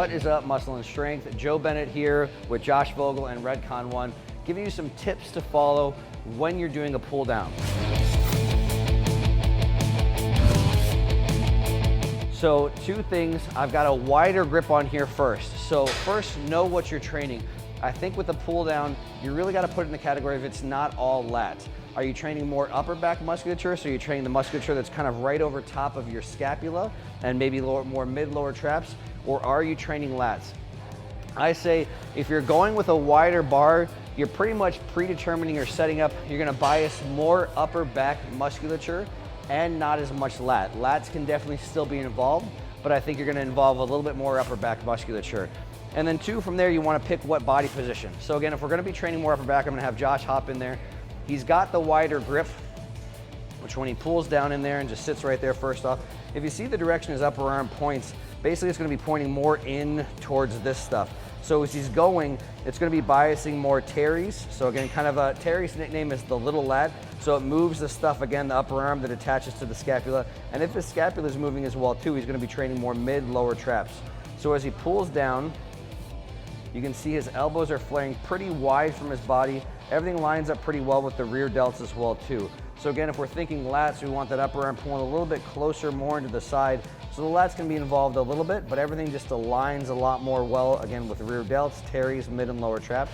What is up, Muscle and Strength? Joe Bennett here with Josh Vogel and Redcon1, giving you some tips to follow when you're doing a pull down. So two things, I've got a wider grip on here first. So first, know what you're training. I think with the pull down, you really got to put it in the category of it's not all lats. Are you training more upper back musculature? So you're training the musculature that's kind of right over top of your scapula and maybe more mid-lower traps, or are you training lats? I say if you're going with a wider bar, you're pretty much predetermining your setting up. You're gonna bias more upper back musculature and not as much lat. Lats can definitely still be involved, but I think you're gonna involve a little bit more upper back musculature. And then two, from there, you wanna pick what body position. So again, if we're gonna be training more upper back, I'm gonna have Josh hop in there. He's got the wider grip, which when he pulls down in there and just sits right there first off, if you see the direction his upper arm points, basically it's gonna be pointing more in towards this stuff. So as he's going, it's gonna be biasing more teres. So again, kind of Terry's nickname is the little lat. So it moves the stuff, again, the upper arm that attaches to the scapula. And if his scapula is moving as well too, he's gonna be training more mid-lower traps. So as he pulls down, you can see his elbows are flaring pretty wide from his body. Everything lines up pretty well with the rear delts as well too. So again, if we're thinking lats, we want that upper arm pulling a little bit closer, more into the side. So the lats can be involved a little bit, but everything just aligns a lot more well, again, with rear delts, teres, mid and lower traps.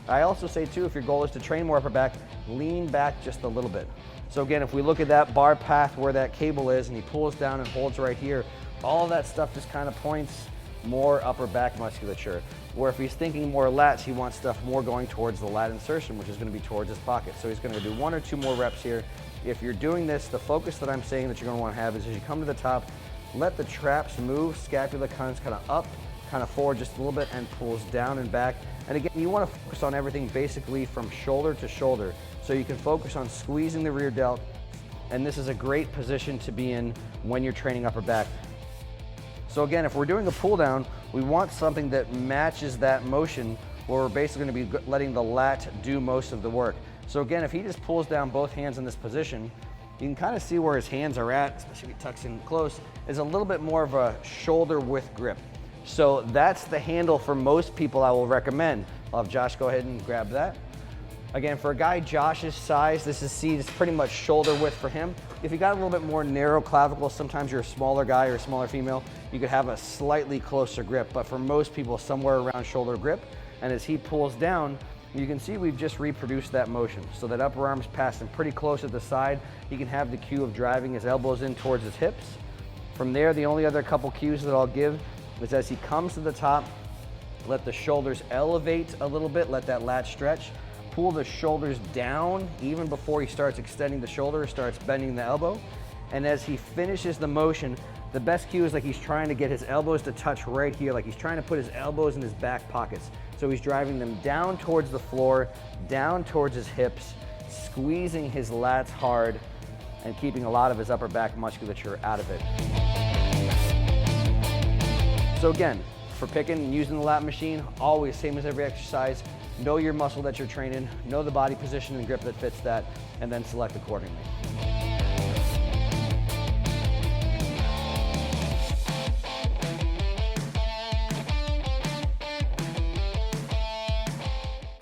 I also say too, if your goal is to train more upper back, lean back just a little bit. So again, if we look at that bar path where that cable is and he pulls down and holds right here, all of that stuff just kind of points more upper back musculature. Where if he's thinking more lats, he wants stuff more going towards the lat insertion, which is going to be towards his pocket. So he's going to do 1 or 2 more reps here. If you're doing this, the focus that I'm saying that you're going to want to have is as you come to the top, let the traps move, scapula comes kind of up, kind of forward just a little bit and pulls down and back. And again, you want to focus on everything basically from shoulder to shoulder. So you can focus on squeezing the rear delt, and this is a great position to be in when you're training upper back. So again, if we're doing a pull down, we want something that matches that motion where we're basically going to be letting the lat do most of the work. So again, if he just pulls down both hands in this position, you can kind of see where his hands are at, especially if he tucks in close, is a little bit more of a shoulder width grip. So that's the handle for most people I will recommend. I'll have Josh go ahead and grab that. Again, for a guy Josh's size, this is pretty much shoulder width for him. If you got a little bit more narrow clavicle, sometimes you're a smaller guy or a smaller female, you could have a slightly closer grip, but for most people, somewhere around shoulder grip. And as he pulls down, you can see we've just reproduced that motion. So that upper arm's passing pretty close at the side. He can have the cue of driving his elbows in towards his hips. From there, the only other couple cues that I'll give is as he comes to the top, let the shoulders elevate a little bit, let that lat stretch. Pull the shoulders down even before he starts extending the shoulder, starts bending the elbow. And as he finishes the motion, the best cue is like he's trying to get his elbows to touch right here, like he's trying to put his elbows in his back pockets. So he's driving them down towards the floor, down towards his hips, squeezing his lats hard and keeping a lot of his upper back musculature out of it. So again, for picking and using the lat machine, always same as every exercise. Know your muscle that you're training, know the body position and grip that fits that, and then select accordingly.